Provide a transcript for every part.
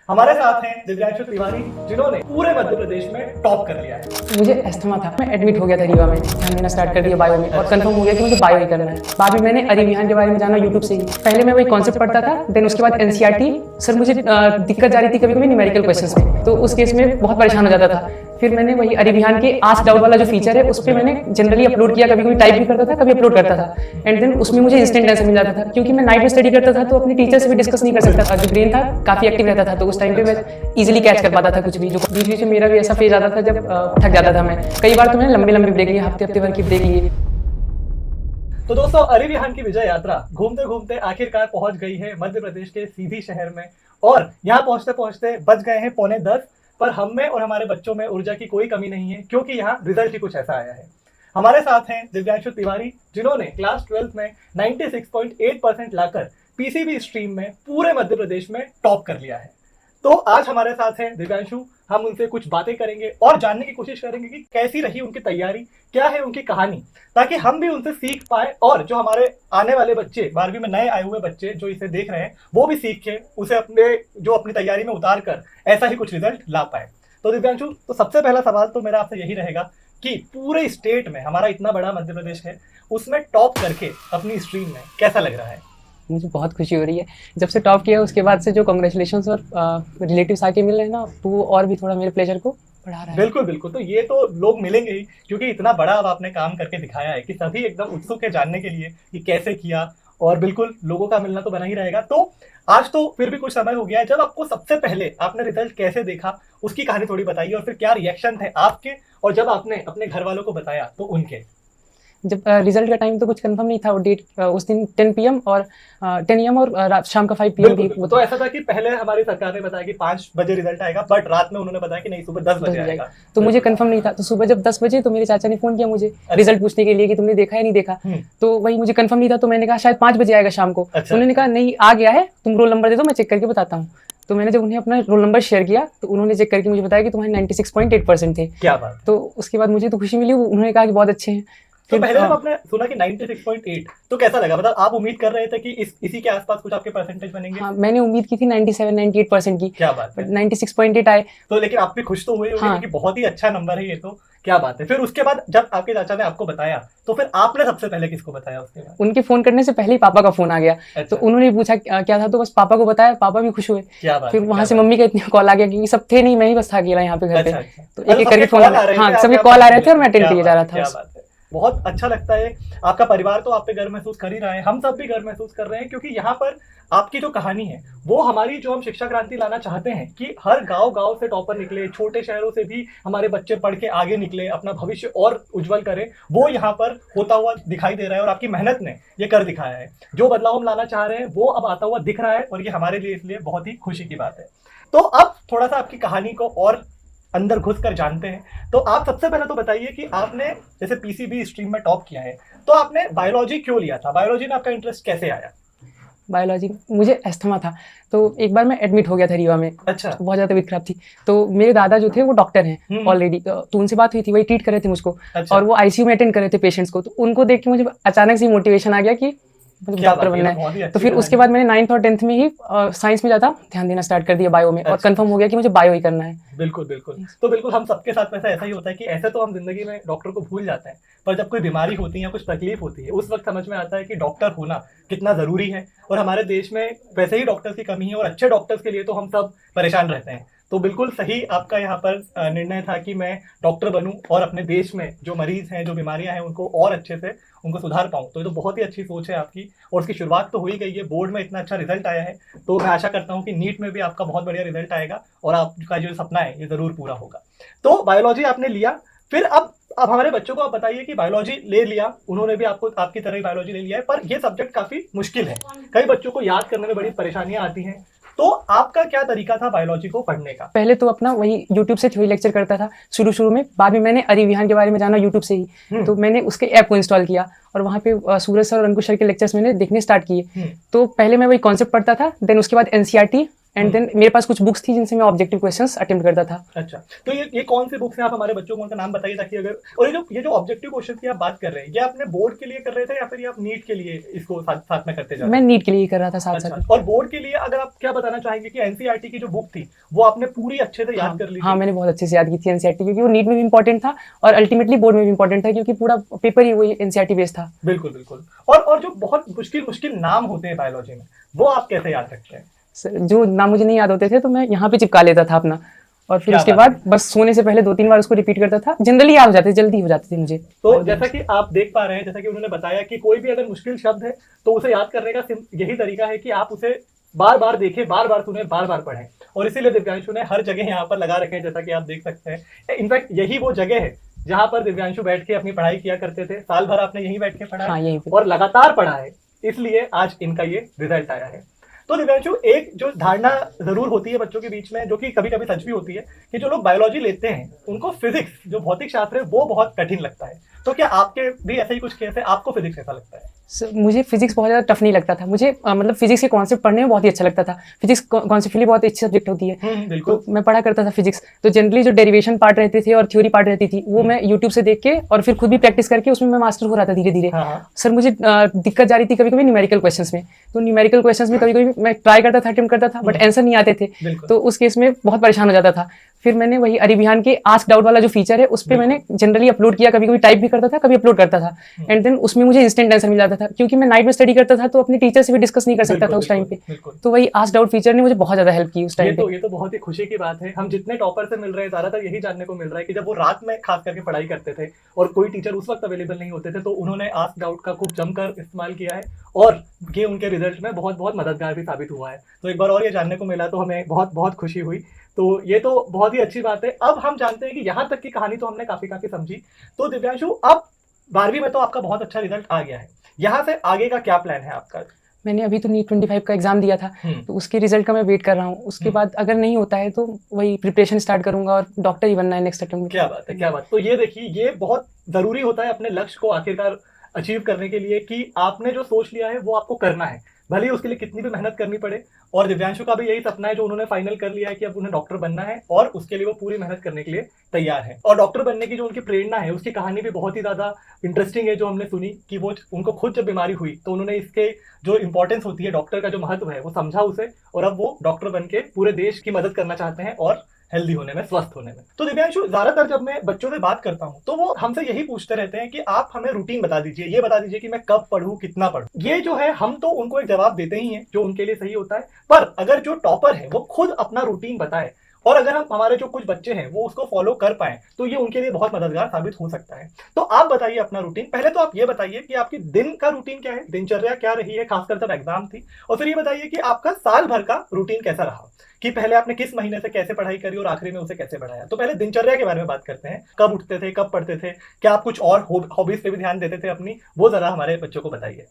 हमारे साथ हैं दिव्यांशु तिवारी, जिन्होंने पूरे मध्य प्रदेश में टॉप कर लिया है। मुझे अस्थमा था, मैं एडमिट हो गया था रीवा में, ध्यान देना स्टार्ट कर दिया बायो में और कंफर्म हो गया कि मुझे बायो ही करना है। बाद में मैंने अरिविहान के बारे में जाना यूट्यूब से ही। पहले मैं वही कॉन्सेप्ट पढ़ता था, देन उसके बाद एनसीईआरटी। सर मुझे दिक्कत जा रही थी कभी कभी न्यूमेरिकल क्वेश्चंस में, तो उस केस में बहुत परेशान हो जाता था। फिर मैंने वही अरिविहान के आस्क डाउट वाला जो फीचर है उस पर मैंने जनरली अपलोड किया, कभी कभी टाइप भी करता था, कभी अपलोड करता था, एंड देन उसमें मुझे इंस्टेंट आंसर मिल जाता था। क्योंकि मैं नाइट में स्टडी करता था तो अपने टीचर से भी डिस्कस नहीं कर सकता था, जो ब्रेन था काफी एक्टिव रहता था, तो उस टाइम पे मैं इजीली कैच कर पाता था कुछ भी। जो बीच बीच में मेरा भी ऐसा फेज आता था जब थक जाता था मैं, कई बार तो मैंने लंबे लंबे ब्रेक लिए, हफ्ते हफ्ते भर की ब्रेक लिए। तो दोस्तों, अरिविहान की विजय यात्रा घूमते घूमते आखिरकार पहुंच गई है मध्य प्रदेश के सीधी शहर में, और यहाँ पहुंचते पहुंचते बज गए हैं 9:45। पर हम में और हमारे बच्चों में ऊर्जा की कोई कमी नहीं है, क्योंकि यहाँ रिजल्ट ही कुछ ऐसा आया है। हमारे साथ हैं दिव्यांशु तिवारी, जिन्होंने क्लास 12 में 96.8% लाकर पीसीबी स्ट्रीम में पूरे मध्य प्रदेश में टॉप कर लिया है। तो आज हमारे साथ हैं दिव्यांशु, हम उनसे कुछ बातें करेंगे और जानने की कोशिश करेंगे कि कैसी रही उनकी तैयारी, क्या है उनकी कहानी, ताकि हम भी उनसे सीख पाए और जो हमारे आने वाले बच्चे, 12वीं में नए आए हुए बच्चे जो इसे देख रहे हैं, वो भी सीख के उसे अपनी तैयारी में उतार कर ऐसा ही कुछ रिजल्ट ला पाए। तो दिव्यांशु, तो सबसे पहला सवाल तो मेरा आपसे यही रहेगा कि पूरे स्टेट में, हमारा इतना बड़ा मध्य प्रदेश है, उसमें टॉप करके अपनी स्ट्रीम में कैसा लग रहा है? मुझे बहुत खुशी हो रही है। जब से टॉप किया उसके बाद से जो कांग्रेचुलेशंस और रिलेटिव्स आके मिल रहे हैं ना, तो वो और भी थोड़ा मेरे प्लेजर को बढ़ा रहा है। बिल्कुल बिल्कुल, तो ये तो लोग मिलेंगे ही, क्योंकि इतना बड़ा अब आपने काम करके दिखाया है कि सभी एकदम उत्सुक है जानने के लिए कि कैसे किया, और बिल्कुल लोगों का मिलना तो बना ही रहेगा। तो आज तो फिर भी कुछ समय हो गया है, जब आपको सबसे पहले आपने रिजल्ट कैसे देखा उसकी कहानी थोड़ी बताइए, और फिर क्या रिएक्शन थे आपके, और जब आपने अपने घर वालों को बताया तो उनके। जब रिजल्ट का टाइम तो कुछ कंफर्म नहीं था, वो डेट उस दिन 10 PM और 10 AM और शाम का 5 PM भी। तो ऐसा था कि पहले हमारी सरकार ने बताया कि 5 बजे रिजल्ट आएगा, बट रात में उन्होंने बताया कि नहीं, सुबह 10 बजे आएगा। तो मुझे कंफर्म नहीं था, तो सुबह जब 10 बजे तो मेरे चाचा ने फोन किया मुझे रिजल्ट पूछने के लिए कि तुमने देखा या नहीं देखा। तो वही मुझे कंफर्म नहीं था, तो मैंने कहा शायद 5 बजे आएगा शाम को। उन्होंने कहा नहीं, आ गया है, तुम रोल नंबर दे दो, मैं चेक करके बताता हूँ। तो मैंने जब उन्हें अपना रोल नंबर शेयर किया तो उन्होंने चेक करके मुझे बताया कि तुम्हारे 96.8% थे। क्या बात। तो उसके बाद मुझे तो खुशी मिली, उन्होंने कहा कि बहुत अच्छे हैं। तो पहले जब आपने सुना कि 96.8, तो कैसा लगा? मतलब आप उम्मीद कर रहे थे कि इसी के आसपास कुछ आपके परसेंटेज बनेंगे? हाँ, मैंने उम्मीद की थी 97-98% की। क्या बात है। 96.8 आए। तो लेकिन आप भी खुश तो हुए होंगे, हाँ। क्योंकि बहुत ही अच्छा नंबर है ये तो। क्या बात है। फिर उसके बाद जब आपके चाचा ने आपको बताया, तो फिर आपने सबसे पहले किसको बताया उसके बाद? उनके फोन करने से पहले ही पापा का फोन आ गया। तो उन्होंने पूछा क्या था, तो बस पापा को बताया, पापा भी खुश हुए। क्या बात। फिर वहां से मम्मी का इतना कॉल आ गया, क्योंकि सब थे नहीं, मैं ही बस था अकेला यहाँ पे घर पे। तो एक एक करके फोन आ रहा, हाँ सबके कॉल आ रहे थे और मैं अटेंड किए जा रहा था। बहुत अच्छा लगता है। आपका परिवार तो आप पे गर्व महसूस कर ही रहा है, हम सब भी गर्व महसूस कर रहे हैं, क्योंकि यहाँ पर आपकी जो कहानी है वो हमारी, जो हम शिक्षा क्रांति लाना चाहते हैं कि हर गांव से टॉपर निकले, छोटे शहरों से भी हमारे बच्चे पढ़ के आगे निकले, अपना भविष्य और उज्जवल करें, वो यहाँ पर होता हुआ दिखाई दे रहा है, और आपकी मेहनत ने ये कर दिखाया है। जो बदलाव हम लाना चाह रहे हैं वो अब आता हुआ दिख रहा है, और ये हमारे लिए इसलिए बहुत ही खुशी की बात है। तो अब थोड़ा सा आपकी कहानी को और अंदर घुस कर जानते हैं। तो आप सबसे पहले तो बताइए कि आपने जैसे पीसीबी स्ट्रीम में टॉप किया है, तो आपने बायोलॉजी क्यों लिया था? बायोलॉजी में आपका इंटरेस्ट कैसे आया? बायोलॉजी, मुझे अस्थमा था, तो एक बार मैं एडमिट हो गया था रीवा में। अच्छा। तो बहुत ज्यादा तबीयत खराब थी, तो मेरे दादा जो थे वो डॉक्टर हैं ऑलरेडी, तो उनसे बात हुई थी, वही ट्रीट कर रहे थे मुझको। अच्छा। और वो आईसीयू में अटेंड कर रहे थे पेशेंट्स को, तो उनको देख के मुझे अचानक से मोटिवेशन आ गया कि डॉक्टर बनना है। तो फिर उसके बाद मैंने 9th और 10th में ही साइंस में ज़्यादा ध्यान देना स्टार्ट कर दिया बायो में। और कंफर्म हो गया कि मुझे बायो ही करना है। बिल्कुल बिल्कुल, तो बिल्कुल हम सबके साथ वैसा ऐसा ही होता है कि ऐसे तो हम जिंदगी में डॉक्टर को भूल जाते हैं, पर जब कोई बीमारी होती है या कुछ तकलीफ होती है, उस वक्त समझ में आता है कि डॉक्टर होना कितना जरूरी है। और हमारे देश में वैसे ही डॉक्टर्स की कमी है, और अच्छे डॉक्टर्स के लिए तो हम सब परेशान रहते हैं। तो बिल्कुल सही आपका यहाँ पर निर्णय था कि मैं डॉक्टर बनूं और अपने देश में जो मरीज हैं, जो बीमारियां हैं, उनको और अच्छे से उनको सुधार पाऊं। तो ये तो बहुत ही अच्छी सोच है आपकी, और उसकी शुरुआत तो हो ही गई है। बोर्ड में इतना अच्छा रिजल्ट आया है, तो मैं आशा करता हूं कि नीट में भी आपका बहुत बढ़िया रिजल्ट आएगा, और आपका जो सपना है ये जरूर पूरा होगा। तो बायोलॉजी आपने लिया, फिर अब हमारे बच्चों को आप बताइए कि बायोलॉजी ले लिया, उन्होंने भी आपको आपकी तरह ही बायोलॉजी ले लिया है, पर यह सब्जेक्ट काफी मुश्किल है, कई बच्चों को याद करने में बड़ी परेशानियां आती हैं। तो आपका क्या तरीका था बायोलॉजी को पढ़ने का? पहले तो अपना वही यूट्यूब से थ्योरी लेक्चर करता था शुरू में, बाद में मैंने अरिविहान के बारे में जाना यूट्यूब से ही। तो मैंने उसके ऐप को इंस्टॉल किया, और वहाँ पे सूरज सर और अंकुश सर के लेक्चर्स मैंने देखने स्टार्ट किए। तो पहले मैं वही कॉन्सेप्ट पढ़ता था, देन उसके बाद एनसीईआरटी एंड देन मेरे पास कुछ बुक्स थी जिनसे मैं ऑब्जेक्टिव क्वेश्चंस अटेम्प्ट करता था। अच्छा, तो ये कौन सी बुक्स हैं, आप हमारे बच्चों को उनका नाम बताइए ताकि अगर, और ये जो ऑब्जेक्टिव क्वेश्चन की आप बात कर रहे हैं, ये आपने बोर्ड के लिए कर रहे थे या फिर ये आप नीट के लिए इसको साथ साथ में करते जा रहे मैं थे? नीट के लिए कर रहा था साथ अच्छा, साथ। और बोर्ड के लिए अगर आप क्या बताना चाहेंगे कि एनसीईआरटी की जो बुक थी वो आपने पूरी अच्छे से याद कर ली थी? हाँ, मैंने बहुत अच्छे से याद की थी एनसीईआरटी, क्योंकि वो नीट में भी इंपॉर्टेंट था और अल्टीमेटली बोर्ड में भी इंपॉर्टेंट था, क्योंकि पूरा पेपर ही वही एनसीईआरटी बेस्ड था। बिल्कुल बिल्कुल। और जो बहुत मुश्किल मुश्किल नाम होते हैं बायोलॉजी में, वो आप कैसे याद रखते हैं? जो नाम मुझे नहीं याद होते थे तो मैं यहाँ पे चिपका लेता था अपना, और फिर क्या उसके बात बाद बस सोने से पहले 2-3 बार उसको रिपीट करता था। जनरली याद हो जाते, जल्दी हो जाते थे मुझे। तो जैसा कि आप देख पा रहे हैं, जैसा कि उन्होंने बताया कि कोई भी अगर मुश्किल शब्द है तो उसे याद करने का यही तरीका है कि आप उसे बार बार देखें, बार बार सुने, बार बार पढ़ें। और इसीलिए दिव्यांशु ने हर जगह यहाँ पर लगा रखे हैं, जैसा कि आप देख सकते हैं। इनफैक्ट यही वो जगह है जहां पर दिव्यांशु बैठ के अपनी पढ़ाई किया करते थे। साल भर आपने यहीं बैठ के पढ़ा हाँ, है यहीं पे। और लगातार पढ़ा है, इसलिए आज इनका ये रिजल्ट आया है। तो दिव्यांशु, एक जो धारणा जरूर होती है बच्चों के बीच में, जो कि कभी कभी सच भी होती है, कि जो लोग बायोलॉजी लेते हैं उनको फिजिक्स, जो भौतिक शास्त्र है, वो बहुत कठिन लगता है। तो क्या आपके भी ऐसा ही कुछ केस है? आपको फिजिक्स कैसा लगता है? मुझे फिजिक्स बहुत ज़्यादा टफ नहीं लगता था। मुझे मतलब फिजिक्स के कॉन्सेप्ट पढ़ने में बहुत ही अच्छा लगता था। फिजिक्स कॉन्सेप्टली बहुत अच्छी सब्जेक्ट होती है, बिल्कुल। तो मैं पढ़ा करता था फिजिक्स। तो जनरली जो डेरिवेशन पार्ट रहते थे और थ्योरी पार्ट रहती थी, वो मैं यूट्यूब से देख के और फिर खुद भी प्रैक्टिस करके उसमें मैं मास्टर हो रहा था धीरे धीरे। हाँ। सर, मुझे दिक्कत जा रही थी कभी कभी न्यूमेरिकल क्वेश्चंस में। तो न्यूमेरिकल क्वेश्चंस में कभी कभी मैं ट्राई करता था, अटेम्प्ट करता था, बट आंसर नहीं आते थे। बिल्कुल। तो उस केस में बहुत परेशान हो जाता था। फिर मैंने वही अरिविहान के आस्क डाउट वाला जो फीचर है, उस पर मैंने जनरली अपलोड किया, कभी कभी टाइप भी करता था, कभी अपलोड करता था, एंड देन उसमें मुझे इंस्टेंट आंसर मिल जाता था। क्योंकि मैं नाइट में स्टडी करता था तो अपने टीचर से भी डिस्कस नहीं कर सकता था उस टाइम पे। तो वही आस्क डाउट फीचर ने मुझे बहुत ज्यादा हेल्प की उस टाइम पे। ये तो बहुत ही खुशी की बात है। हम जितने टॉपर से मिल रहे हैं, ज्यादातर यही जानने को मिल रहा है कि जब वो रात में खास करके पढ़ाई करते थे और कोई टीचर उस वक्त अवेलेबल नहीं होते थे, तो उन्होंने आस्क डाउट का खूब जमकर इस्तेमाल किया है और ये उनके रिजल्ट में बहुत बहुत मददगार भी साबित हुआ है। तो एक बार और ये जानने को मिला तो हमें बहुत बहुत खुशी हुई। तो ये तो बहुत ही अच्छी बात है। अब हम जानते हैं कि यहाँ तक की कहानी तो हमने काफी समझी। तो दिव्यांशु, अब 12वीं में तो आपका बहुत अच्छा रिजल्ट आ गया है, यहाँ से आगे का क्या प्लान है आपका? मैंने अभी तो नीट 25 का एग्जाम दिया था, तो उसके रिजल्ट का मैं वेट कर रहा हूँ। उसके बाद अगर नहीं होता है तो वही प्रिपरेशन स्टार्ट करूंगा और डॉक्टर ही बनना है नेक्स्ट अटेम्प्ट में। क्या बात है, क्या बात। तो ये देखिए, ये बहुत जरूरी होता है अपने लक्ष्य को आखिरकार अचीव करने के लिए कि आपने जो सोच लिया है वो आपको करना है, भले ही उसके लिए कितनी भी मेहनत करनी पड़े। और दिव्यांशु का भी यही सपना है जो उन्होंने फाइनल कर लिया है कि अब उन्हें डॉक्टर बनना है और उसके लिए वो पूरी मेहनत करने के लिए तैयार है। और डॉक्टर बनने की जो उनकी प्रेरणा है, उसकी कहानी भी बहुत ही ज्यादा इंटरेस्टिंग है, जो हमने सुनी कि वो उनको खुद जब बीमारी हुई तो उन्होंने इसके जो इंपॉर्टेंस होती है, डॉक्टर का जो महत्व है, वो समझा उसे, और अब वो डॉक्टर बन के पूरे देश की मदद करना चाहते हैं और हेल्दी होने में, स्वस्थ होने में। तो दिव्यांशु, ज्यादातर जब मैं बच्चों से बात करता हूं तो वो हमसे यही पूछते रहते हैं कि आप हमें रूटीन बता दीजिए, ये बता दीजिए कि मैं कब पढ़ूं, कितना पढ़ूं। ये जो है, हम तो उनको एक जवाब देते ही हैं जो उनके लिए सही होता है, पर अगर जो टॉपर है वो खुद अपना रूटीन बताए और अगर हम, हमारे जो कुछ बच्चे हैं वो उसको फॉलो कर पाए, तो ये उनके लिए बहुत मददगार साबित हो सकता है। तो आप बताइए अपना रूटीन। पहले तो आप ये बताइए कि आपकी दिन का रूटीन क्या है, दिनचर्या क्या रही है, खासकर जब एग्जाम थी। और फिर ये बताइए कि आपका साल भर का रूटीन कैसा रहा, कि पहले आपने किस महीने से कैसे पढ़ाई करी और आखिरी में उसे कैसे बढ़ाया। तो पहले दिनचर्या के बारे में बात करते हैं। कब उठते थे, कब पढ़ते थे, क्या आप कुछ और हॉबीज पे भी ध्यान देते थे अपनी, वो जरा हमारे बच्चों को बताइए।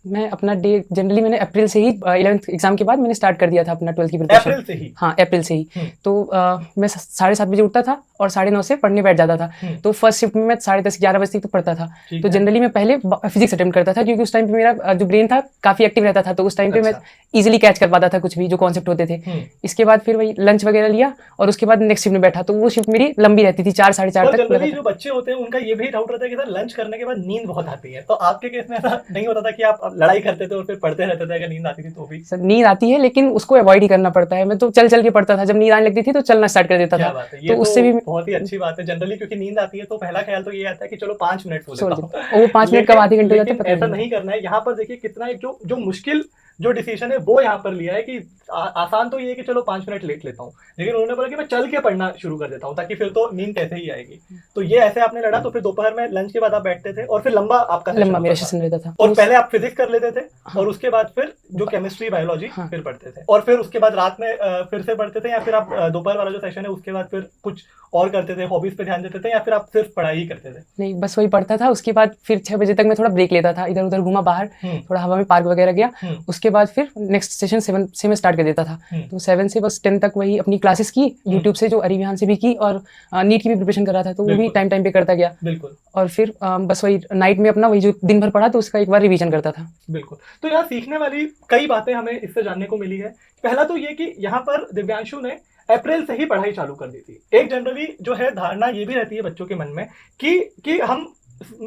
मैं अपना डे जनरली मैंने अप्रैल से ही 11th एग्जाम के बाद मैंने स्टार्ट कर दिया था अपना 12th की प्रिपरेशन। अप्रैल से ही? हाँ, अप्रैल से ही। तो मैं 7:30 बजे उठता था और 9:30 से पढ़ने बैठ जाता था। तो फर्स्ट शिफ्ट में मैं 10:30-11 बजे तक तो पढ़ता था। तो जनरली मैं पहले फिजिक्स अटेम्प्ट करता था, क्योंकि उस टाइम पे मेरा जो ब्रेन था काफी एक्टिव रहता था, तो उस टाइम पे मैं इजीली कैच कर पाता था कुछ भी जो कॉन्सेप्ट होते थे। इसके बाद फिर वही लंच वगैरह लिया और उसके बाद नेक्स्ट शिफ्ट में बैठा, तो वो शिफ्ट मेरी लंबी रहती थी, 4-4:30 तक। जनरली जो बच्चे होते हैं उनका ये भी डाउट रहता है कि सर लंच करने के बाद नींद बहुत आती है, तो आपके केस में ऐसा नहीं होता था कि आप लड़ाई करते थे और फिर पढ़ते रहते थे अगर नींद आती थी तो भी? सर, नींद आती है लेकिन उसको अवॉइड ही करना पड़ता है। मैं तो चल चल के पढ़ता था, जब नींद आने लगती थी तो चलना स्टार्ट कर देता था। तो उससे भी बहुत ही अच्छी बात है। जनरली क्योंकि नींद आती है तो पहला ख्याल तो ये आता है कि चलो 5 मिनट सो लेता हूं। वो 5 मिनट कब आधे घंटे हो जाते हैं, ऐसा नहीं करना है। यहाँ पर देखिए कितना एक जो मुश्किल जो डिसीजन है वो यहाँ पर लिया है कि आसान तो ये है कि चलो 5 मिनट लेट लेता हूँ, लेकिन उन्होंने बोला कि मैं चल के पढ़ना शुरू कर देता हूँ ताकि फिर तो नींद कैसे ही आएगी। तो ये ऐसे आपने लड़ा। तो फिर दोपहर में लंच के बाद आप बैठते थे और फिर लंबा मेरा सेशन रहता था। और पहले आप फिजिक्स कर लेते थे और उसके बाद फिर जो केमिस्ट्री, बायोलॉजी फिर पढ़ते थे, और फिर उसके बाद रात में फिर से पढ़ते थे, या फिर आप दोपहर वाला जो सेशन है उसके बाद फिर कुछ और करते थे, हॉबीज पे ध्यान देते थे, या फिर आप सिर्फ पढ़ाई ही करते थे? नहीं, बस वही पढ़ता था। उसके बाद फिर 6 बजे तक मैं थोड़ा ब्रेक लेता था, इधर उधर घूमा बाहर, थोड़ा हवा में पार्क वगैरह गया। उसके उसके बाद फिर नेक्स्ट सेशन 7 से मैं स्टार्ट कर देता था। तो 7 से बस 10 तक वही अपनी क्लासेस की यूट्यूब से, जो अरीविहान से भी की, और नीट की भी प्रिपरेशन कर रहा था, तो वो भी टाइम पे करता गया। बिल्कुल। और फिर बस वही नाइट में अपना वही जो दिन भर पढ़ा तो उसका एक बार रिवीजन करता था। बिल्कुल। तो यहाँ सीखने वाली कई बातें हमें इससे जानने को मिली है। पहला तो ये कि यहाँ पर दिव्यांशु ने अप्रैल से ही पढ़ाई चालू कर दी थी। एक जनरली जो है धारणा ये भी रहती है बच्चों के मन में कि हम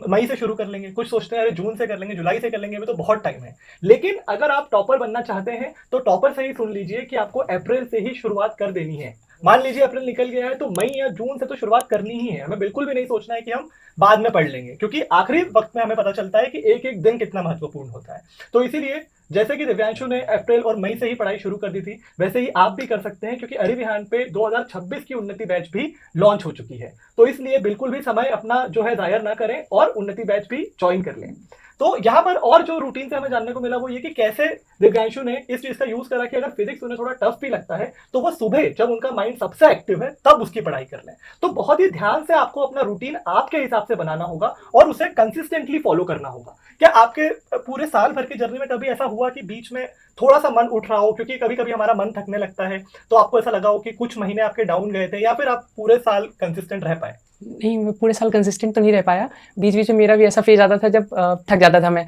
मई से शुरू कर लेंगे, कुछ सोचते हैं अरे जून से कर लेंगे, जुलाई से कर लेंगे, अभी तो बहुत टाइम है। लेकिन अगर आप टॉपर बनना चाहते हैं तो टॉपर से ही सुन लीजिए कि आपको अप्रैल से ही शुरुआत कर देनी है। मान लीजिए अप्रैल निकल गया है तो मई या जून से तो शुरुआत करनी ही है। हमें बिल्कुल भी नहीं सोचना है कि हम बाद में पढ़ लेंगे, क्योंकि आखिरी वक्त में हमें पता चलता है कि एक एक दिन कितना महत्वपूर्ण होता है। तो इसीलिए जैसे कि दिव्यांशु ने अप्रैल और मई से ही पढ़ाई शुरू कर दी थी, वैसे ही आप भी कर सकते हैं, क्योंकि अरीविहान पे 2026 की उन्नति बैच भी लॉन्च हो चुकी है। तो इसलिए बिल्कुल भी समय अपना जो है जाया ना करें और उन्नति बैच भी ज्वाइन कर लें। तो यहाँ पर और जो रूटीन से हमें जानने को मिला वो ये कि कैसे दिव्यांशु ने इस चीज का यूज करा कि अगर फिजिक्स उन्हें थोड़ा टफ भी लगता है तो वो सुबह जब उनका माइंड सबसे एक्टिव है तब उसकी पढ़ाई कर लें। तो बहुत ही ध्यान से आपको अपना रूटीन आपके हिसाब से बनाना होगा और उसे कंसिस्टेंटली फॉलो करना होगा। क्या आपके पूरे साल भर की जर्नी में कभी ऐसा हुआ कि बीच में थोड़ा सा मन उठ रहा हो, क्योंकि कभी कभी हमारा मन थकने लगता है, तो आपको ऐसा लगा हो कि कुछ महीने आपके डाउन गए थे, या फिर आप पूरे साल कंसिस्टेंट रह पाए? नहीं, मैं पूरे साल कंसिस्टेंट तो नहीं रह पाया। बीच बीच में मेरा भी ऐसा फेज आता था जब थक जाता था मैं,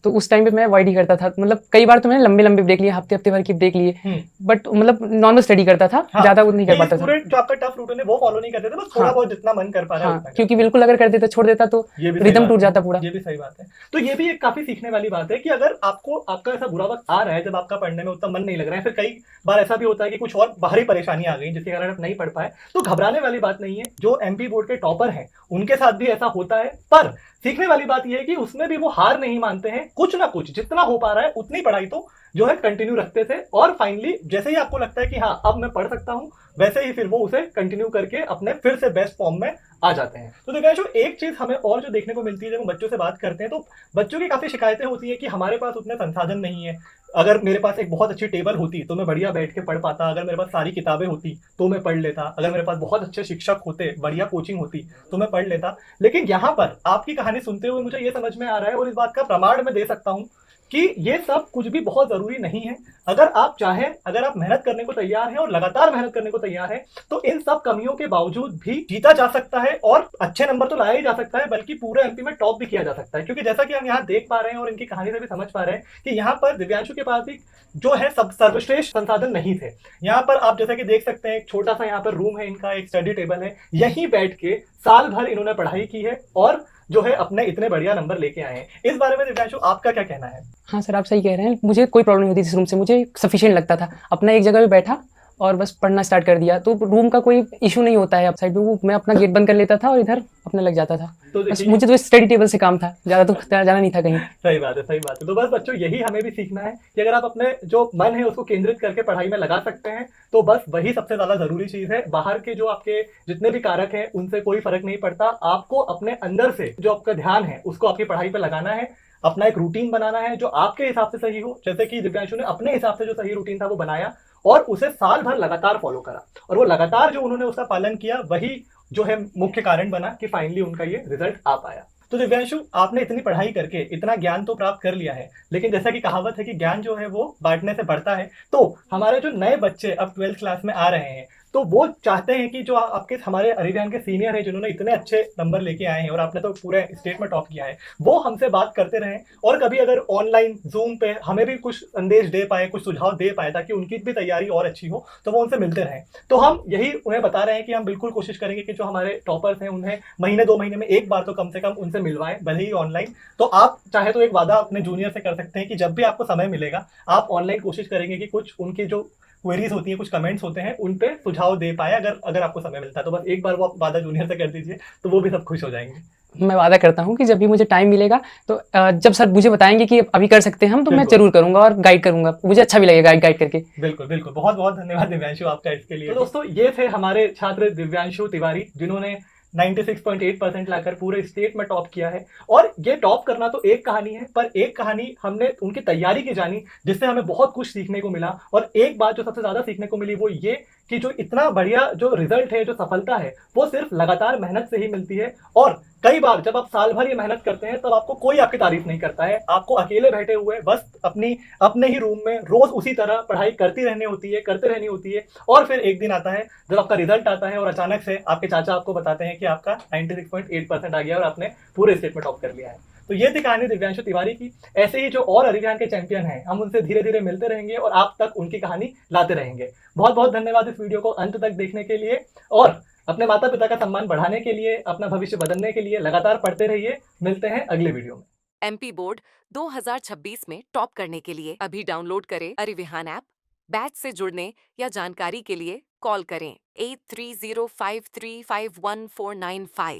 तो उस टाइम पे मैं अवॉइड ही करता था। मतलब कई बार तो मैंने लंबे लंबे ब्रेक लिए, हफ्ते हफ्ते भर की ब्रेक लिए, बट मतलब नॉर्मल स्टडी करता था, ज्यादा वो नहीं कर पाता था। पूरे जो आपका टफ रूटीन है वो फॉलो नहीं करते थे, बस थोड़ा बहुत जितना मन कर पा रहा है। क्योंकि बिल्कुल अगर कर देता, छोड़ देता तो रिदम टूट जाता पूरा। ये भी सही बात है। तो ये भी एक काफी सीखने वाली बात है कि अगर आपका ऐसा बुरा वक्त आ रहा है जब आपका पढ़ने में उतना मन नहीं लग रहा है, फिर कई बार ऐसा भी होता है कि कुछ और बाहरी परेशानी आ गई जिसके कारण आप नहीं पढ़ पाए, तो घबराने वाली बात नहीं है। जो एमपी बोर्ड के टॉपर हैं उनके साथ भी ऐसा होता है, पर सीखने वाली बात यह है कि उसमें भी वो हार नहीं मानते हैं। कुछ ना कुछ जितना हो पा रहा है उतनी पढ़ाई तो जो है कंटिन्यू रखते थे, और फाइनली जैसे ही आपको लगता है कि हाँ अब मैं पढ़ सकता हूं, वैसे ही फिर वो उसे कंटिन्यू करके अपने फिर से बेस्ट फॉर्म में आ जाते हैं। तो दिव्यांशु, एक चीज हमें और जो देखने को मिलती है जब हम बच्चों से बात करते हैं तो बच्चों की काफी शिकायतें होती है कि हमारे पास उतने संसाधन नहीं है। अगर मेरे पास एक बहुत अच्छी टेबल होती तो मैं बढ़िया बैठ के पढ़ पाता, अगर मेरे पास सारी किताबें होती तो मैं पढ़ लेता, अगर मेरे पास बहुत अच्छे शिक्षक होते, बढ़िया कोचिंग होती तो मैं पढ़ लेता। लेकिन यहाँ पर आपकी कहानी सुनते हुए मुझे ये समझ में आ रहा है, और इस बात का प्रमाण मैं दे सकता हूँ कि ये सब कुछ भी बहुत जरूरी नहीं है। अगर आप चाहें, अगर आप मेहनत करने को तैयार हैं और लगातार मेहनत करने को तैयार हैं, तो इन सब कमियों के बावजूद भी जीता जा सकता है और अच्छे नंबर तो लाया ही जा सकता है, बल्कि पूरे एमपी में टॉप भी किया जा सकता है। क्योंकि जैसा कि हम यहाँ देख पा रहे हैं और इनकी कहानी से भी समझ पा रहे हैं कि यहाँ पर दिव्यांशु के पास भी जो है सब सर्वश्रेष्ठ संसाधन नहीं थे। यहाँ पर आप जैसा कि देख सकते हैं एक छोटा सा यहाँ पर रूम है इनका, एक स्टडी टेबल है, यहीं बैठ के साल भर इन्होंने पढ़ाई की है और जो है अपने इतने बढ़िया नंबर लेके आए हैं। इस बारे में दिव्यांशु आपका क्या कहना है? हाँ सर, आप सही कह रहे हैं। मुझे कोई प्रॉब्लम नहीं होती इस रूम से, मुझे सफिशिएंट लगता था। अपना एक जगह पे बैठा और बस पढ़ना स्टार्ट कर दिया, तो रूम का कोई इशू नहीं होता है। अब साइड में वो मैं अपना गेट बंद कर लेता था और इधर अपने लग जाता था। तो बस मुझे तो स्टडी टेबल से काम था, ज्यादा तो जाना नहीं था कहीं। सही बात है, सही बात है। तो बस बच्चों, यही हमें भी सीखना है कि अगर आप अपने जो मन है उसको केंद्रित करके पढ़ाई में लगा सकते हैं तो बस वही सबसे ज्यादा जरूरी चीज है। बाहर के जो आपके जितने भी कारक हैं उनसे कोई फर्क नहीं पड़ता। आपको अपने अंदर से जो आपका ध्यान है उसको आपकी पढ़ाई पर लगाना है, अपना एक रूटीन बनाना है जो आपके हिसाब से सही हो। जैसे कि दिव्यांशु ने अपने हिसाब से जो सही रूटीन था वो बनाया और उसे साल भर लगातार फॉलो करा, और वो लगातार जो उन्होंने उसका पालन किया वही जो है मुख्य कारण बना कि फाइनली उनका ये रिजल्ट आ पाया। तो दिव्यांशु, आपने इतनी पढ़ाई करके इतना ज्ञान तो प्राप्त कर लिया है, लेकिन जैसा कि कहावत है कि ज्ञान जो है वो बांटने से बढ़ता है। तो हमारे जो नए बच्चे अब 12th क्लास में आ रहे हैं तो वो चाहते हैं कि जो आपके हमारे अरीविहान के सीनियर हैं जिन्होंने इतने अच्छे नंबर लेके आए हैं और आपने तो पूरे स्टेट में टॉप किया है, वो हमसे बात करते रहें, और कभी अगर ऑनलाइन जूम पे हमें भी कुछ संदेश दे पाए, कुछ सुझाव दे पाए ताकि उनकी भी तैयारी और अच्छी हो, तो वो उनसे मिलते रहें। तो हम यही उन्हें बता रहे हैं कि हम बिल्कुल कोशिश करेंगे कि जो हमारे टॉपर्स हैं उन्हें महीने 2 महीने में एक बार तो कम से कम उनसे मिलवाएं, भले ही ऑनलाइन। तो आप चाहे तो एक वादा अपने जूनियर से कर सकते हैं कि जब भी आपको समय मिलेगा आप ऑनलाइन कोशिश करेंगे कि कुछ उनकी जो क्वेरीज होती है, कुछ कमेंट्स होते हैं, उन पे सुझाव दे पाए अगर आपको समय मिलता है। तो बस एक बार वो आप वादा जूनियर से कर दीजिए तो वो भी सब खुश हो जाएंगे। मैं वादा करता हूँ कि जब भी मुझे टाइम मिलेगा तो जब सर मुझे बताएंगे कि अभी कर सकते हैं हम, तो मैं जरूर करूंगा और गाइड करूंगा। मुझे अच्छा भी लगेगा गाइड करके। बिल्कुल बिल्कुल, बहुत बहुत धन्यवाद दिव्यांशु आपका इसके लिए। तो दोस्तों, ये थे हमारे छात्र दिव्यांशु तिवारी जिन्होंने 96.8% लाकर पूरे स्टेट में टॉप किया है। और ये टॉप करना तो एक कहानी है, पर एक कहानी हमने उनकी तैयारी की जानी जिससे हमें बहुत कुछ सीखने को मिला। और एक बात जो सबसे ज्यादा सीखने को मिली वो ये कि जो इतना बढ़िया जो रिजल्ट है, जो सफलता है, वो सिर्फ लगातार मेहनत से ही मिलती है। और कई बार जब आप साल भर ये मेहनत करते हैं तब आपको कोई आपकी तारीफ नहीं करता है, आपको अकेले बैठे हुए बस अपने ही रूम में रोज उसी तरह पढ़ाई करती रहनी होती है और फिर एक दिन आता है जब आपका रिजल्ट आता है और अचानक से आपके चाचा आपको बताते हैं कि आपका 96.8% आ गया और आपने पूरे स्टेट में टॉप कर लिया है। तो ये थी कहानी दिव्यांशु तिवारी की। ऐसे ही जो और अरिविहान के चैंपियन हैं हम उनसे धीरे धीरे मिलते रहेंगे और आप तक उनकी कहानी लाते रहेंगे। बहुत बहुत धन्यवाद इस वीडियो को अंत तक देखने के लिए, और अपने माता पिता का सम्मान बढ़ाने के लिए, अपना भविष्य बदलने के लिए लगातार पढ़ते रहिए। मिलते हैं अगले वीडियो में। एमपी बोर्ड 2026 में टॉप करने के लिए अभी डाउनलोड करें अरिविहान ऐप। बैच से जुड़ने या जानकारी के लिए कॉल करें 8305351495।